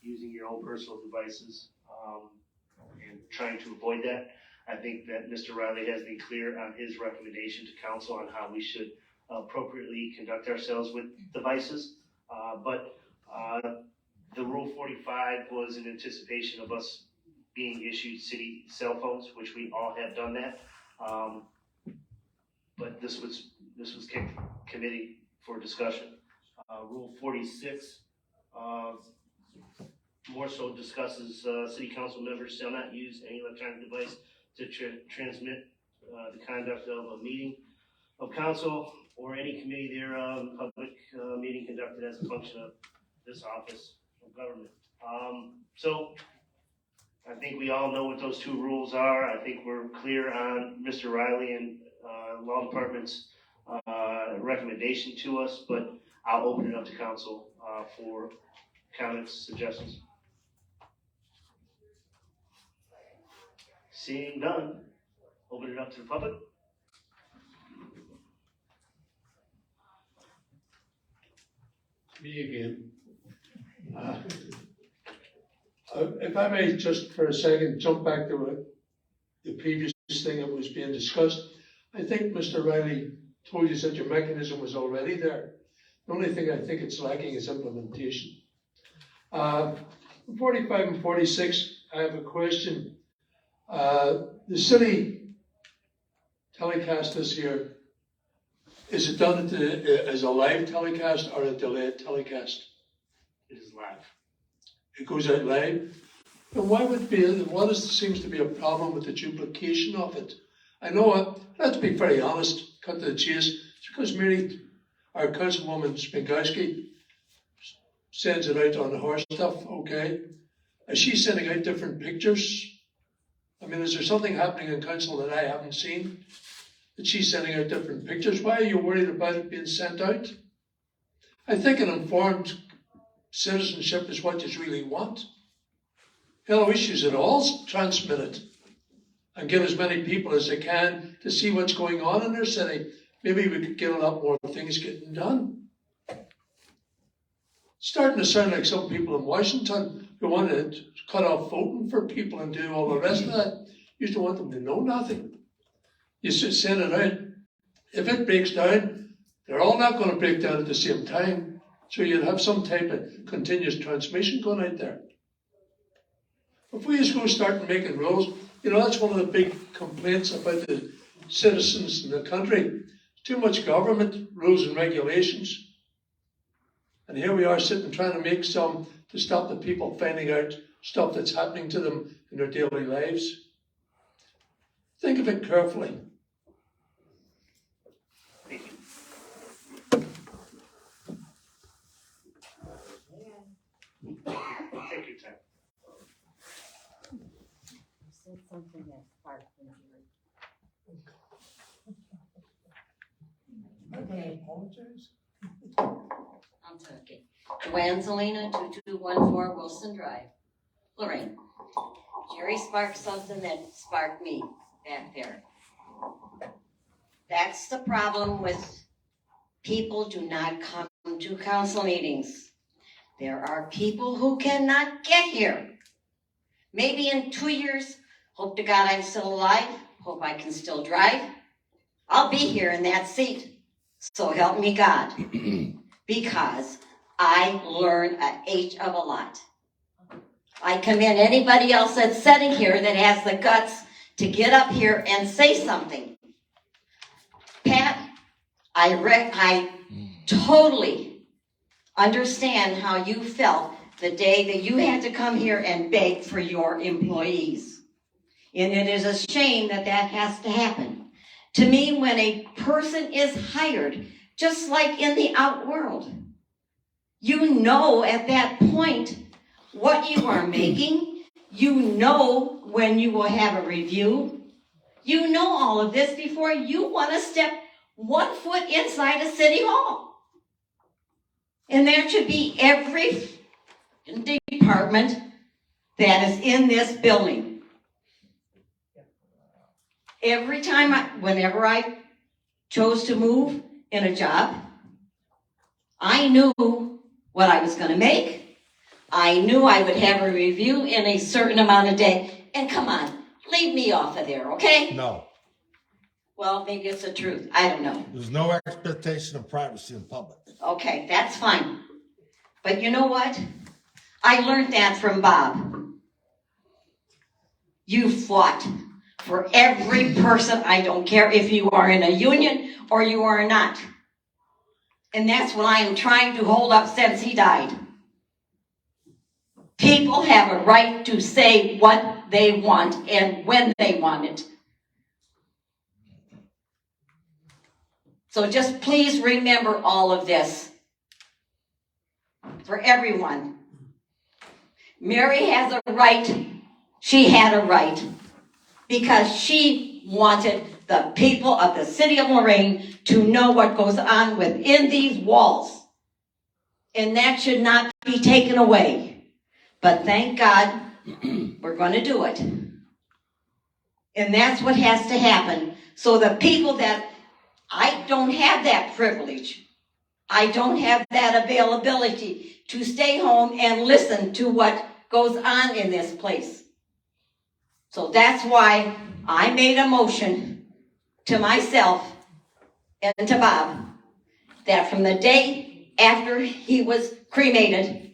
using your own personal devices and trying to avoid that. I think that Mr. Riley has been clear on his recommendation to council on how we should appropriately conduct ourselves with devices. But the Rule 45 was in anticipation of us being issued city cell phones, which we all have done that. But this was committee for discussion. Rule 46 more so discusses city council members shall not use any electronic device to transmit the conduct of a meeting of council or any committee thereof, public meeting conducted as a function of this office of government. So I think we all know what those two rules are. I think we're clear on Mr. Riley and law department's recommendation to us, but I'll open it up to council for comments, suggestions. Seeing none, open it up to the public. Me again. If I may just for a second jump back to the previous thing that was being discussed, I think Mr. Riley told you that your mechanism was already there. The only thing I think it's lacking is implementation. 45 and 46, I have a question. The city telecast this year, is it done as a live telecast or a delayed telecast? It is live. It goes out live? And why would be, what seems to be a problem with the duplication of it? I know, let's be very honest, cut to the chase. It's because Mary, our councilwoman Spinkowski, sends it out on her stuff, okay? Is she sending out different pictures? I mean, is there something happening in council that I haven't seen? That she's sending out different pictures? Why are you worried about it being sent out? I think an informed citizenship is what you really want. No issues at all, transmit it. And give as many people as they can to see what's going on in their city. Maybe we could get a lot more things getting done. Starting to sound like some people in Washington who want to cut off voting for people and do all the rest of that. You used to want them to know nothing. You should send it out. If it breaks down, they're all not going to break down at the same time. So you'd have some type of continuous transmission going out there. If we just go start making rules, that's one of the big complaints about the citizens in the country. Too much government, rules and regulations. And here we are sitting trying to make some to stop the people finding out stuff that's happening to them in their daily lives. Think of it carefully. Thank you. Take your time. You said something that sparked me. Okay. I'm talking. Joanne Zelina, 2214 Wilson Drive, Lorraine. Jerry sparked something that sparked me back there. That's the problem with people do not come to council meetings. There are people who cannot get here. Maybe in 2 years, hope to God I'm still alive, hope I can still drive. I'll be here in that seat. So help me God, because I learn a H of a lot. I commend anybody else that's sitting here that has the guts to get up here and say something. Pat, I totally understand how you felt the day that you had to come here and beg for your employees. And it is a shame that that has to happen. To me, when a person is hired, just like in the out world, you know at that point what you are making. You know when you will have a review. You know all of this before you want to step 1 foot inside a city hall. And there should be every department that is in this building. Every time, whenever I chose to move in a job, I knew what I was going to make, I knew I would have a review in a certain amount of day. And come on, leave me off of there, okay? No, Well, maybe it's the truth. I don't know. there's no expectation of privacy in public. Okay, that's fine. But you know what? I learned that from Bob. You fought for every person. I don't care if you are in a union or you are not. And that's what I am trying to hold up since he died. People have a right to say what they want and when they want it. So just please remember all of this for everyone. Mary has a right. She had a right because she wanted the people of the city of Lorraine to know what goes on within these walls. And that should not be taken away. But thank God, we're going to do it. And that's what has to happen. So the people that, I don't have that privilege. I don't have that availability to stay home and listen to what goes on in this place. So that's why I made a motion to myself and to Bob that from the day after he was cremated,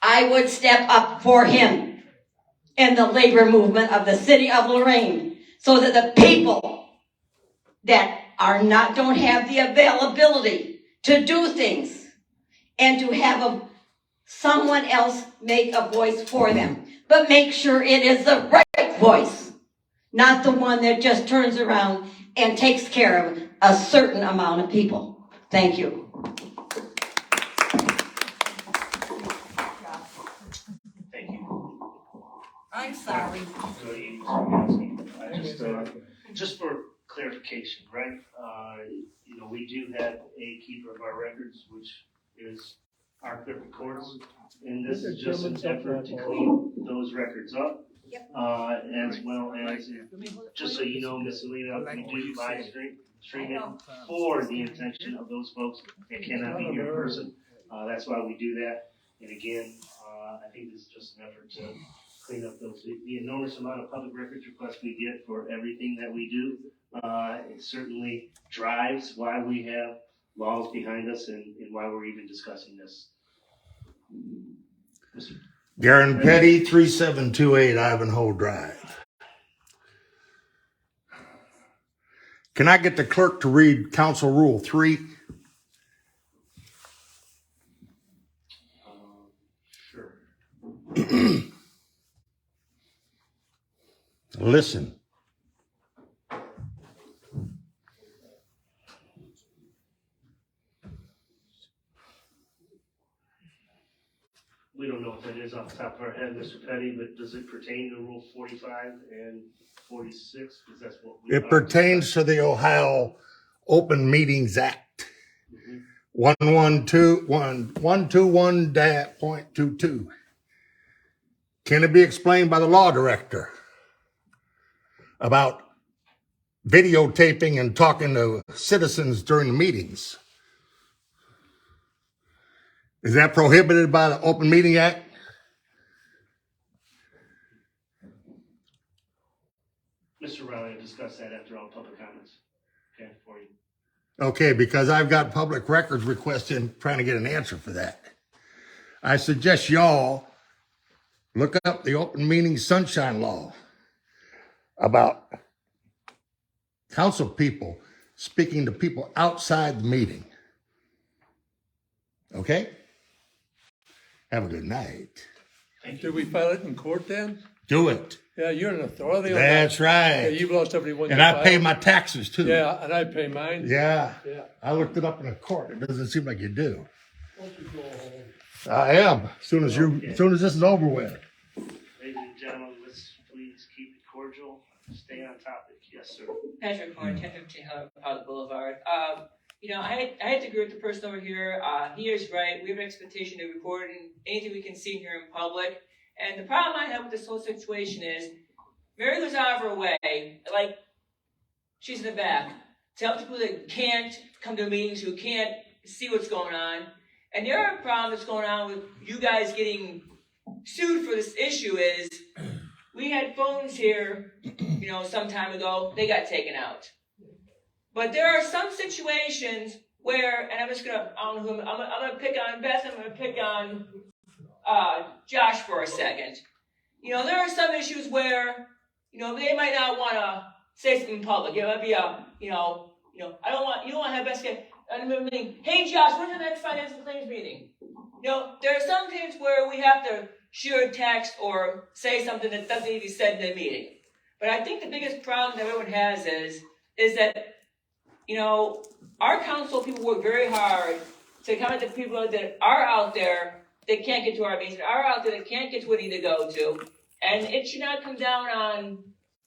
I would step up for him in the labor movement of the city of Lorraine so that the people that are not, don't have the availability to do things and to have someone else make a voice for them. But make sure it is the right voice, not the one that just turns around and takes care of a certain amount of people. Thank you. Thank you. I'm sorry. Just for clarification, right? We do have a keeper of our records, which is our clerk of courts, and this is just an effort to clean those records up. Yep. As well as, just so you know, Miss Alina, we do live stream it for the intention of those folks that cannot be here in person. That's why we do that. And again, I think this is just an effort to clean up the enormous amount of public records requests we get for everything that we do. It certainly drives why we have laws behind us and why we're even discussing this. Garen Petty, 3728 Ivanhoe Drive. Can I get the clerk to read Council Rule 3? Sure. Listen. We don't know what that is off the top of our head, Mr. Petty, but does it pertain to Rule 45 and 46? Because that's what we It pertains to the Ohio Open Meetings Act. 121.22. Can it be explained by the law director about videotaping and talking to citizens during the meetings? Is that prohibited by the Open Meeting Act? Mr. Riley will discuss that after all public comments. Okay, for you. Okay, because I've got public records requests in trying to get an answer for that. I suggest y'all look up the Open Meeting Sunshine Law about council people speaking to people outside the meeting. Okay? Have a good night. Did we file it in court then? Do it. Yeah, you're an authority on that. That's right. Yeah, you've lost everyone. And I pay my taxes too. Yeah, and I pay mine. Yeah. Yeah. I looked it up in a court. It doesn't seem like you do. I am. As soon as this is over with. Ladies and gentlemen, let's please keep it cordial. Stay on topic. Yes, sir. Patrick Horn, 1015 Powder Boulevard. I had to agree with the person over here. He is right. We have an expectation to record anything we can see here in public. And the problem I have with this whole situation is Mary was out of her way, like she's in the back, tell people that can't come to meetings, who can't see what's going on. And the other problem that's going on with you guys getting sued for this issue is we had phones here, some time ago, they got taken out. But there are some situations where, and I'm just gonna, I don't know who, I'm gonna pick on Beth, I'm gonna pick on Josh for a second. There are some issues where, they might not want to say something in public. It might be you don't want to have Beth say, hey Josh, when's the next financial claims meeting? There are some things where we have to shoot a text or say something that doesn't need to be said in the meeting. But I think the biggest problem that everyone has is that, our council people work very hard to come at the people that are out there that can't get to our meetings, that are out there that can't get to what they need to go to. And it should not come down on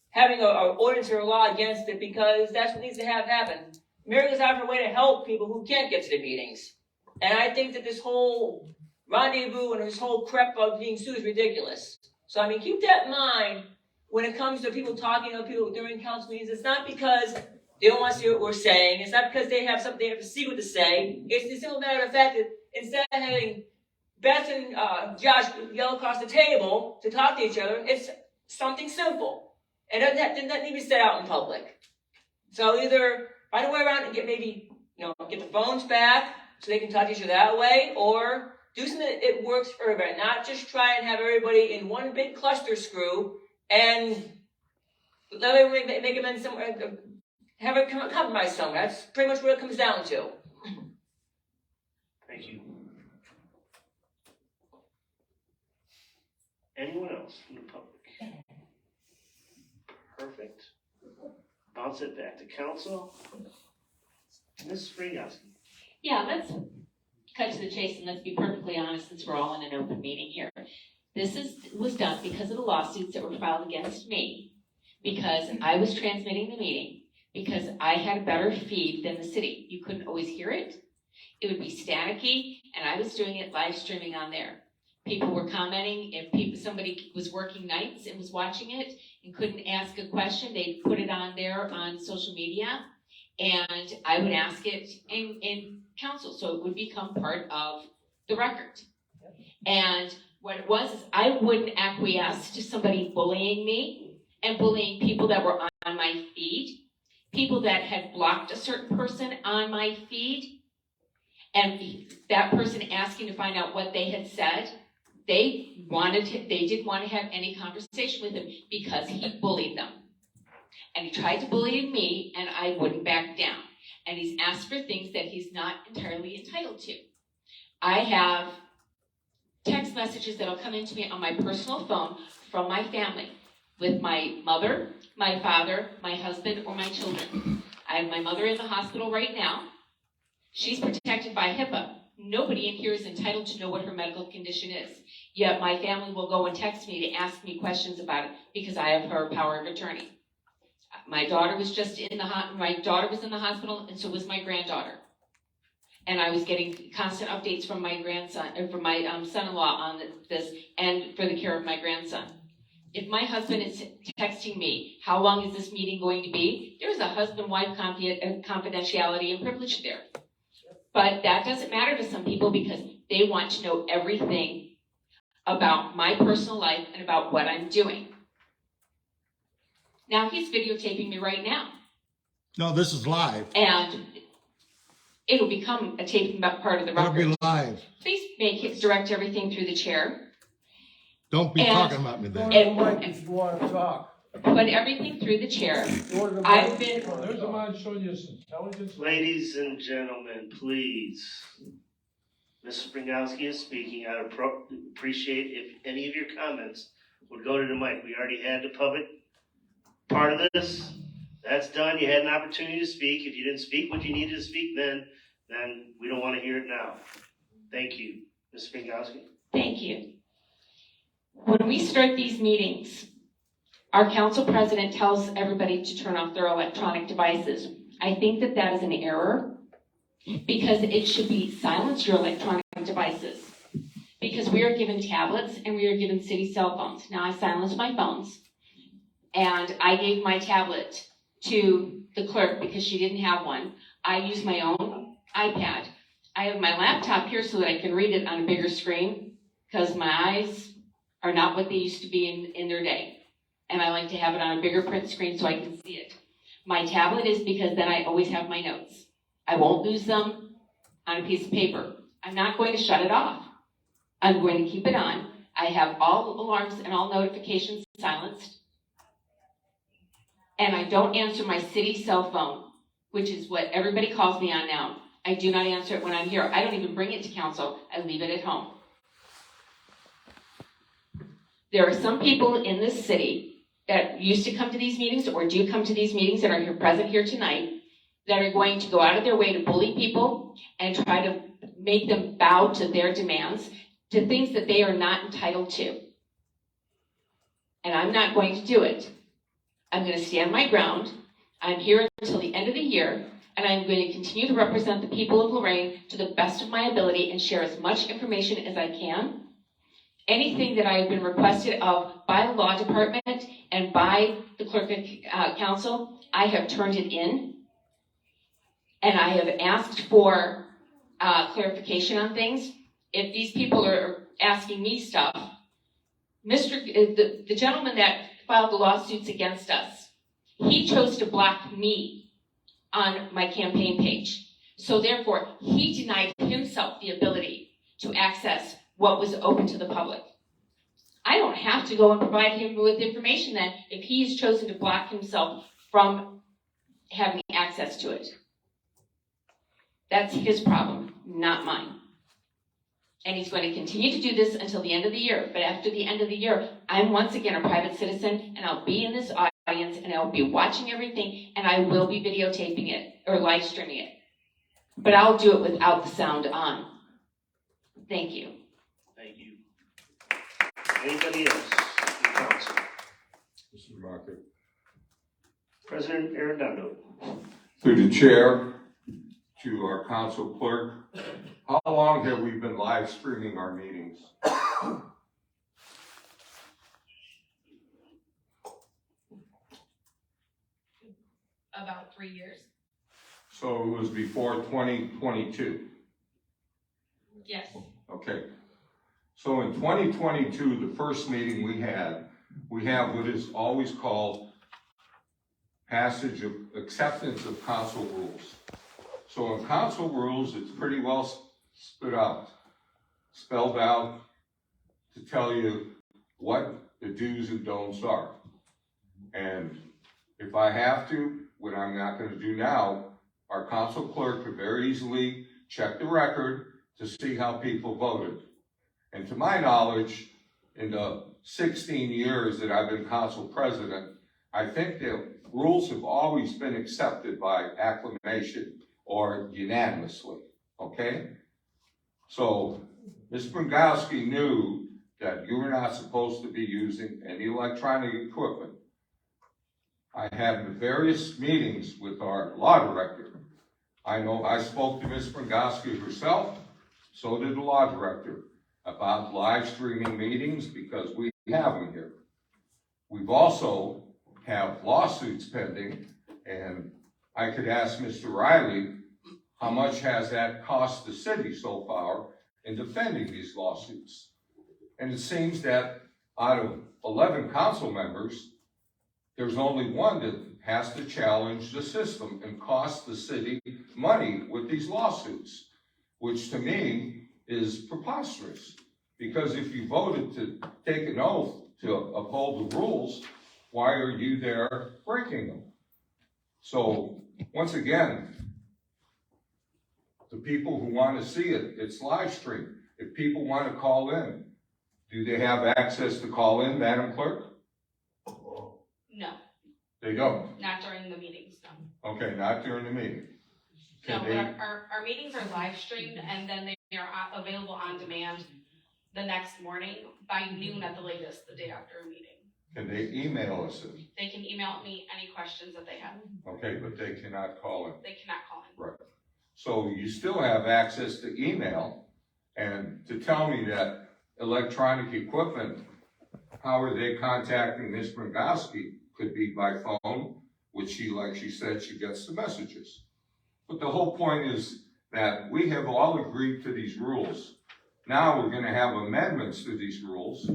having an ordinance or a law against it, because that's what needs to happen. America's out for a way to help people who can't get to the meetings. And I think that this whole rendezvous and this whole crap about being sued is ridiculous. So, keep that in mind when it comes to people talking to people during council meetings. It's not because they don't want to see what we're saying. It's not because they have something they have to see what to say. It's the simple matter of fact that instead of having Beth and Josh yell across the table to talk to each other, it's something simple. And it doesn't need to be said out in public. So either find a way around and get the phones back so they can talk to each other that way, or do something that it works for everybody. Not just try and have everybody in one big cluster screw and let everybody make amends somewhere, have a compromise somewhere. That's pretty much what it comes down to. Thank you. Anyone else from the public? Perfect. Bounce it back to council. Ms. Springowski. Yeah, let's cut to the chase and let's be perfectly honest, since we're all in an open meeting here. This was done because of the lawsuits that were filed against me, because I was transmitting the meeting, because I had a better feed than the city. You couldn't always hear it. It would be staticky, and I was doing it live streaming on there. People were commenting. If somebody was working nights and was watching it and couldn't ask a question, they'd put it on there on social media, and I would ask it in council, so it would become part of the record. And what it was is I wouldn't acquiesce to somebody bullying me and bullying people that were on my feed, people that had blocked a certain person on my feed, and that person asking to find out what they had said. They didn't want to have any conversation with him because he bullied them. And he tried to bully me, and I wouldn't back down. And he's asked for things that he's not entirely entitled to. I have text messages that'll come into me on my personal phone from my family with my mother, my father, my husband, or my children. I have my mother in the hospital right now. She's protected by HIPAA. Nobody in here is entitled to know what her medical condition is. Yet my family will go and text me to ask me questions about it because I have her power of attorney. My daughter was in the hospital, and so was my granddaughter. And I was getting constant updates from my grandson, from my son-in-law on this, and for the care of my grandson. If my husband is texting me, how long is this meeting going to be? There's a husband-wife confidentiality and privilege there. But that doesn't matter to some people because they want to know everything about my personal life and about what I'm doing. Now he's videotaping me right now. No, this is live. And it'll become a taping part of the record. It'll be live. Please direct everything through the chair. Don't be talking about me then. If you want to talk. Put everything through the chair. I've been... There's a man showing you some intelligence. Ladies and gentlemen, please. Ms. Springowski is speaking. I'd appreciate if any of your comments would go to the mic. We already had the public part of this. That's done. You had an opportunity to speak. If you didn't speak what you needed to speak then we don't want to hear it now. Thank you. Ms. Springowski. Thank you. When we start these meetings, our council president tells everybody to turn off their electronic devices. I think that that is an error because it should be silence your electronic devices because we are given tablets and we are given city cell phones. Now I silenced my phones and I gave my tablet to the clerk because she didn't have one. I use my own iPad. I have my laptop here so that I can read it on a bigger screen because my eyes are not what they used to be in their day. And I like to have it on a bigger print screen so I can see it. My tablet is because then I always have my notes. I won't lose them on a piece of paper. I'm not going to shut it off. I'm going to keep it on. I have all alarms and all notifications silenced. And I don't answer my city cell phone, which is what everybody calls me on now. I do not answer it when I'm here. I don't even bring it to council. I leave it at home. There are some people in this city that used to come to these meetings or do come to these meetings that are here present here tonight that are going to go out of their way to bully people and try to make them bow to their demands, to things that they are not entitled to. And I'm not going to do it. I'm going to stand my ground. I'm here until the end of the year, and I'm going to continue to represent the people of Lorraine to the best of my ability and share as much information as I can. Anything that I have been requested of by the law department and by the clerk of council, I have turned it in. And I have asked for clarification on things. If these people are asking me stuff, the gentleman that filed the lawsuits against us, he chose to block me on my campaign page. So therefore, he denied himself the ability to access what was open to the public. I don't have to go and provide him with information then if he's chosen to block himself from having access to it. That's his problem, not mine. And he's going to continue to do this until the end of the year. But after the end of the year, I'm once again a private citizen, and I'll be in this audience, and I'll be watching everything, and I will be videotaping it or live streaming it. But I'll do it without the sound on. Thank you. Thank you. Anybody else in council? Mr. Market. President Arredondo. Through the chair to our council clerk, how long have we been live streaming our meetings? About 3 years. So it was before 2022. Yes. Okay. So in 2022, the first meeting we have what is always called passage of acceptance of council rules. So in council rules, it's pretty well spelled out to tell you what the do's and don'ts are. And if I have to, what I'm not going to do now, our council clerk could very easily check the record to see how people voted. And to my knowledge, in the 16 years that I've been council president, I think the rules have always been accepted by acclamation or unanimously, okay? So Ms. Brangowski knew that you were not supposed to be using any electronic equipment. I had various meetings with our law director. I know I spoke to Ms. Brangowski herself, so did the law director, about live streaming meetings because we have them here. We've also have lawsuits pending, and I could ask Mr. Riley, how much has that cost the city so far in defending these lawsuits? And it seems that out of 11 council members, there's only one that has to challenge the system and cost the city money with these lawsuits, which to me is preposterous. Because if you voted to take an oath to uphold the rules, why are you there breaking them? So once again, the people who want to see it, it's live stream. If people want to call in, do they have access to call in, Madam Clerk? No, They don't. not during the meetings, no. Okay, not during the meeting. No, Can but they, our meetings are live streamed and then they are available on demand the next morning by noon at the latest, the day after a meeting. can they email us it? They can email me any questions that they have. Okay, but they cannot call in. They cannot call in. Right. So you still have access to email, and to tell me that electronic equipment, how are they contacting Ms. Brangowski? Could be by phone, which she, like she said, she gets the messages. But the whole point is that we have all agreed to these rules. Now we're going to have amendments to these rules,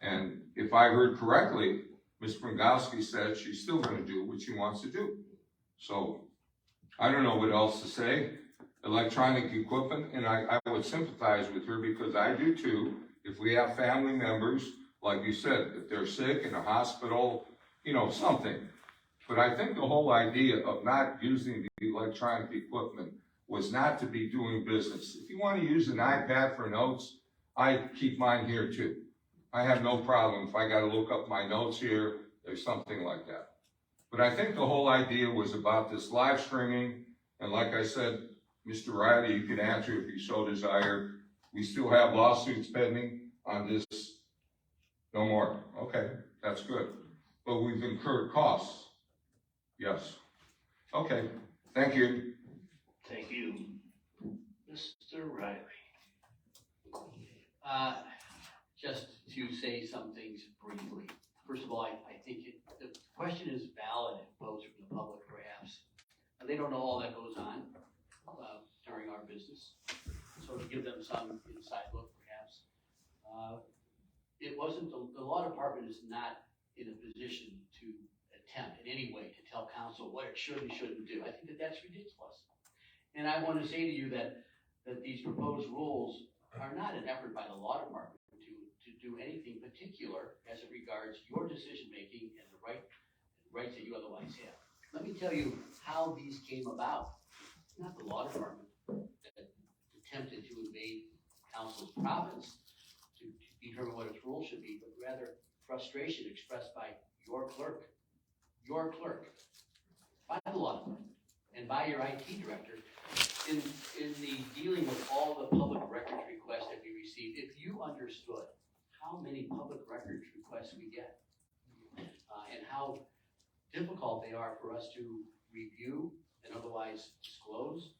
And if I heard correctly, Ms. Frangowski said she's still gonna do what she wants to do. So, I don't know what else to say. Electronic equipment, and I would sympathize with her because I do too. If we have family members, like you said, if they're sick in a hospital, something. But I think the whole idea of not using the electronic equipment was not to be doing business. If you want to use an iPad for notes, I keep mine here too. I have no problem if I got to look up my notes here or something like that. But I think the whole idea was about this live streaming, and like I said, Mr. Riley, you could answer if you so desire. We still have lawsuits pending on this. No more. Okay, that's good. But we've incurred costs. Yes. Okay, thank you. Thank you. Mr. Riley. Just to say some things briefly. First of all, I think the question is valid if posed from the public perhaps. And they don't know all that goes on during our business. So to give them some inside look perhaps. It wasn't, the law department is not in a position to attempt in any way to tell council what it should and shouldn't do. I think that that's ridiculous. And I want to say to you that these proposed rules are not an effort by the law department to do anything particular as it regards your decision-making and the rights that you otherwise have. Let me tell you how these came about. It's not the law department that attempted to invade council's province to determine what its rules should be, but rather frustration expressed by your clerk, by the law department, and by your IT director in the dealing with all the public records requests that we received. If you understood how many public records requests we get, and how difficult they are for us to review and otherwise disclose.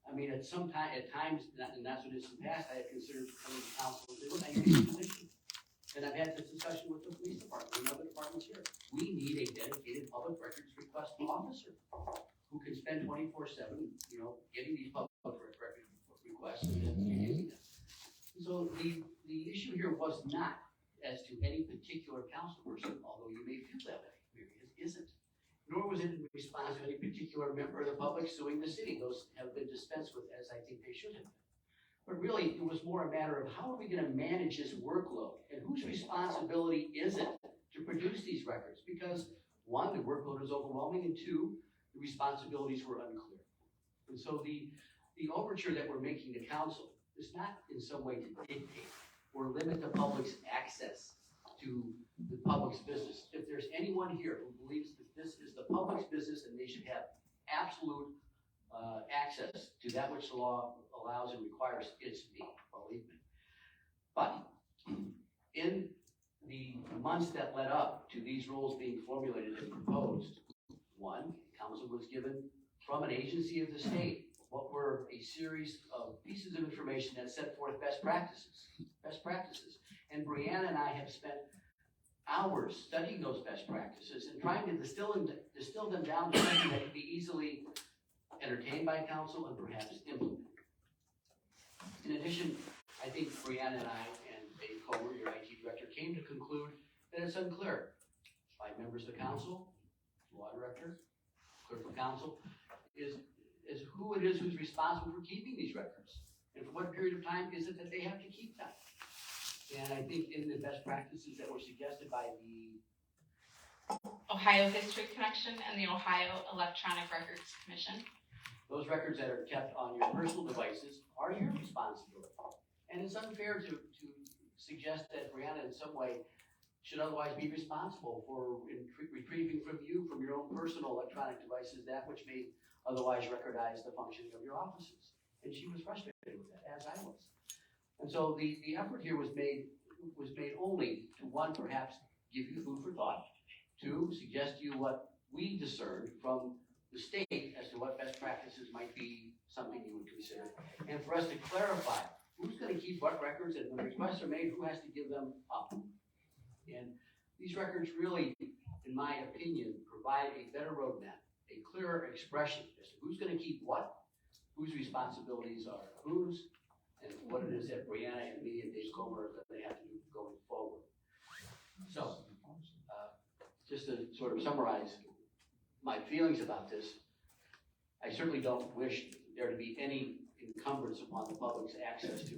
I mean, at times, and that's what it is in the past, I have considered coming to council and say, look, I need a position. And I've had this discussion with the police department and other departments here. We need a dedicated public records request officer who can spend 24/7, getting these public record requests and then using them. So the issue here was not as to any particular council person, although you may feel that way. It isn't. Nor was it in response to any particular member of the public suing the city. Those have been dispensed with, as I think they should have been. But really, it was more a matter of how are we going to manage this workload, and whose responsibility is it to produce these records? Because one, the workload is overwhelming, and two, the responsibilities were unclear. And so the overture that we're making to council is not in some way to dictate or limit the public's access to the public's business. If there's anyone here who believes that this is the public's business and they should have absolute access to that which the law allows and requires, it's me, believe me. But in the months that led up to these rules being formulated and proposed, one, council was given from an agency of the state what were a series of pieces of information that set forth best practices. And Brianna and I have spent hours studying those best practices and trying to distill them down to something that can be easily entertained by council and perhaps implemented. In addition, I think Brianna and I and Dave Comer, your IT director, came to conclude that it's unclear by members of the council, law director, clerk of council, is who it is who's responsible for keeping these records. And for what period of time is it that they have to keep them? And I think in the best practices that were suggested by the Ohio History Connection and the Ohio Electronic Records Commission, those records that are kept on your personal devices are your responsibility. And it's unfair to suggest that Brianna in some way should otherwise be responsible for retrieving from you, from your own personal electronic devices, that which may otherwise recordize the functioning of your offices. And she was frustrated with that, as I was. And so the effort here was made only to, one, perhaps give you food for thought, two, suggest to you what we discerned from the state as to what best practices might be something you would consider, and for us to clarify who's going to keep what records, and when requests are made, who has to give them up. And these records really, in my opinion, provide a better roadmap, a clearer expression as to who's going to keep what, whose responsibilities are whose, and what it is that Brianna and me and Dave Comer are going to have to do going forward. sort of summarize my feelings about this, I certainly don't wish there to be any encumbrance upon the public's access to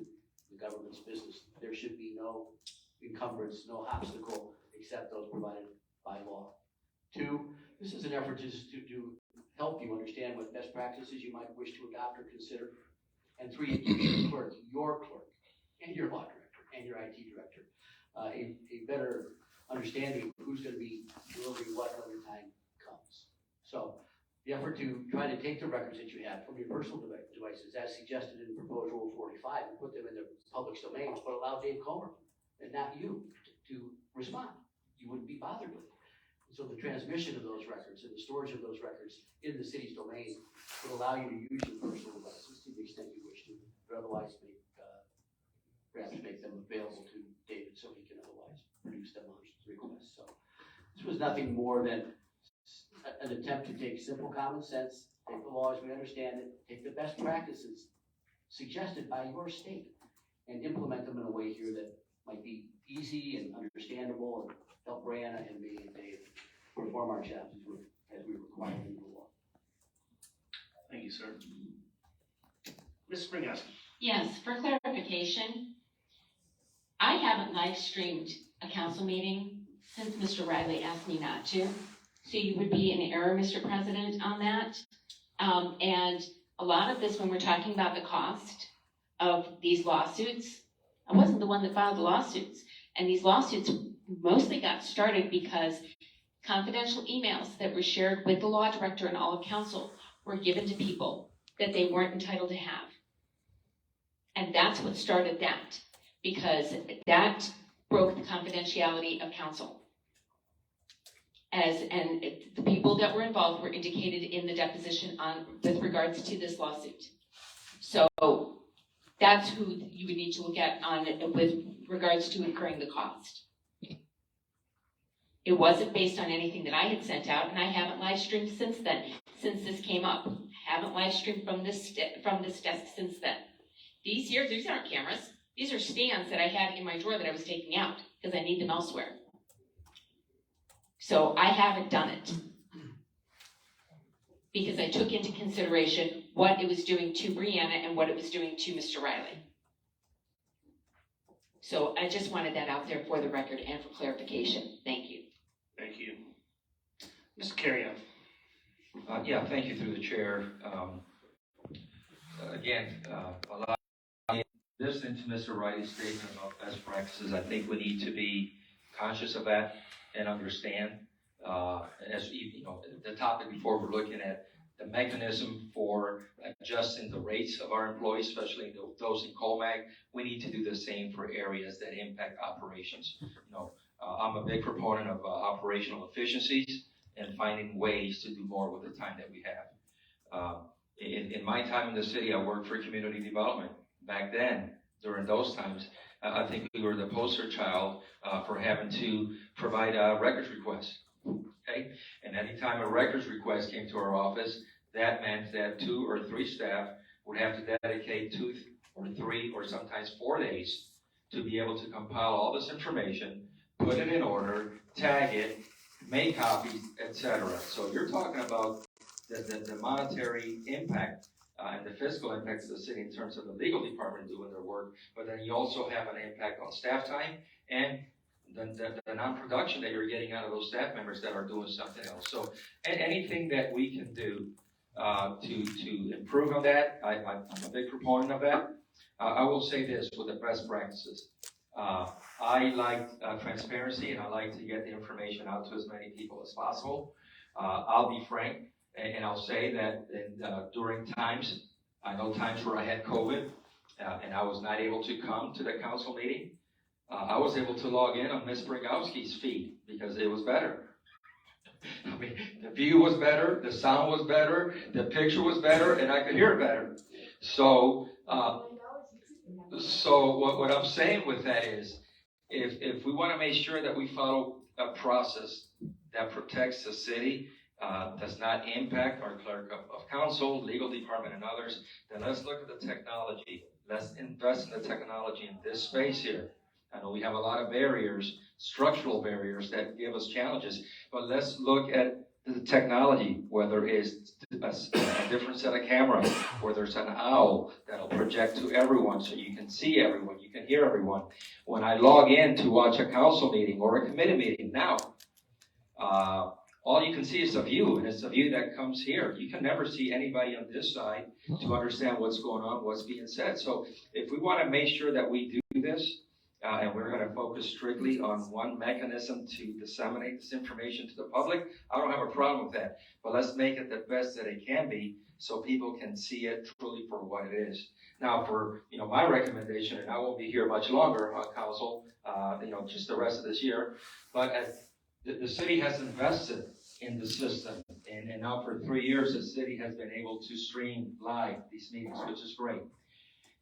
the government's business. There should be no encumbrance, no obstacle, except those provided by law. Two, this is an effort to help you understand what best practices you might wish to adopt or consider. And three, it gives your clerk, and your law director, and your IT director, a better understanding of who's going to be delivering what when the time comes. So the effort to try to take the records that you have from your personal devices, as suggested in proposed Rule 45, and put them in the public domain, but allow Dave Comer, and not you, to respond. You wouldn't be bothered with it. And so the transmission of those records and the storage of those records in the city's domain would allow you to use your personal devices to the extent you wish to, but otherwise perhaps make them available to David so he can otherwise produce them on request. So this was nothing more than an attempt to take simple common sense, take the law as we understand it, take the best practices suggested by your state, and implement them in a way here that might be easy and understandable and help Brianna and me and Dave perform our jobs as we require in the law. Thank you, sir. Ms. Springhouse. Yes, for clarification, I haven't live streamed a council meeting since Mr. Riley asked me not to. So you would be in error, Mr. President, on that. And a lot of this, when we're talking about the cost of these lawsuits, I wasn't the one that filed the lawsuits. And these lawsuits mostly got started because confidential emails that were shared with the law director and all of council were given to people that they weren't entitled to have. And that's what started that, because that broke the confidentiality of council. And the people that were involved were indicated in the deposition with regards to this lawsuit. So that's who you would need to look at with regards to incurring the cost. It wasn't based on anything that I had sent out, and I haven't live streamed since then, since this came up. I haven't live streamed from this desk since then. These aren't cameras. These are stands that I had in my drawer that I was taking out because I need them elsewhere. So I haven't done it because I took into consideration what it was doing to Brianna and what it was doing to Mr. Riley. So I just wanted that out there for the record and for clarification. Thank you. Thank you. Mr. Carrion. Yeah, thank you through the chair. A lot listening to Mr. Riley's statement about best practices, I think we need to be conscious of that and understand, as you know, the topic before, we're looking at the mechanism for adjusting the rates of our employees, especially those in Colmag. We need to do the same for areas that impact operations. You know, I'm a big proponent of operational efficiencies and finding ways to do more with the time that we have. In my time in the city, I worked for community development. Back then, during those times, I think we were the poster child for having to provide records requests. Okay, and anytime a records request came to our office, that meant that 2 or 3 staff would have to dedicate 2 or 3 or sometimes 4 days to be able to compile all this information, put it in order, tag it, make copies, etc. So you're talking about the monetary impact and the fiscal impact of the city in terms of the legal department doing their work, but then you also have an impact on staff time and the non-production that you're getting out of those staff members that are doing something else. So anything that we can do to improve on that, I'm a big proponent of that. I will say this with the best practices. I like transparency, and I like to get the information out to as many people as possible. I'll be frank, and I'll say that during times, I know times where I had COVID, and I was not able to come to the council meeting. I was able to log in on Ms. Brigowski's feed because it was better. I mean, the view was better, the sound was better, the picture was better, and I could hear it better. So what I'm saying with that is, if we want to make sure that we follow a process that protects the city, does not impact our clerk of council, legal department, and others, then let's look at the technology. Let's invest in the technology in this space here. I know we have a lot of barriers, structural barriers that give us challenges, but let's look at the technology, whether it's a different set of cameras, whether it's an owl that'll project to everyone so you can see everyone, you can hear everyone. When I log in to watch a council meeting or a committee meeting now, all you can see is a view, and it's a view that comes here. You can never see anybody on this side to understand what's going on, what's being said. So if we want to make sure that we do this, and we're going to focus strictly on one mechanism to disseminate this information to the public, I don't have a problem with that. But let's make it the best that it can be so people can see it truly for what it is. Now, for my recommendation, and I won't be here much longer on council, just the rest of this year, but the city has invested in the system, and now for 3 years, the city has been able to stream live these meetings, which is great.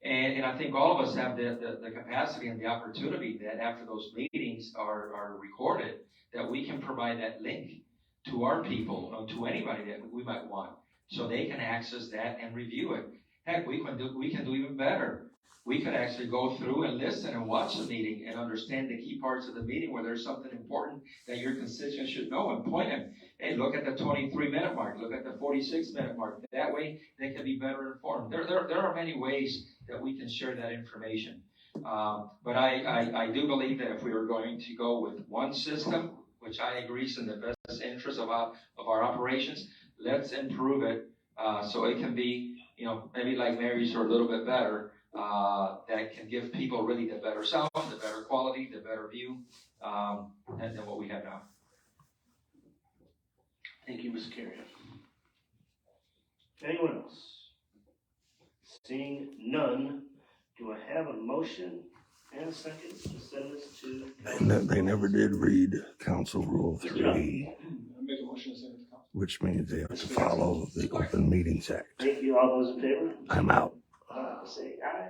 And I think all of us have the capacity and the opportunity that after those meetings are recorded, that we can provide that link to our people, to anybody that we might want, so they can access that and review it. Heck, we can do even better. We could actually go through and listen and watch the meeting and understand the key parts of the meeting where there's something important that your constituents should know and point them. Hey, look at the 23-minute mark. Look at the 46-minute mark. That way, they can be better informed. There are many ways that we can share that information. But I do believe that if we were going to go with one system, which I agree is in the best interest of our operations, let's improve it so it can be, maybe like Mary's or a little bit better. That can give people really the better sound, the better quality, the better view than what we have now. Thank you, Ms. Carrier. Anyone else? Seeing none, do I have a motion and a second to send this to? They never did read Council Rule 3, Make a motion to send it to council. which means they have to follow the Open Meetings Act. Thank you. All those in favor? I'm out. Say aye.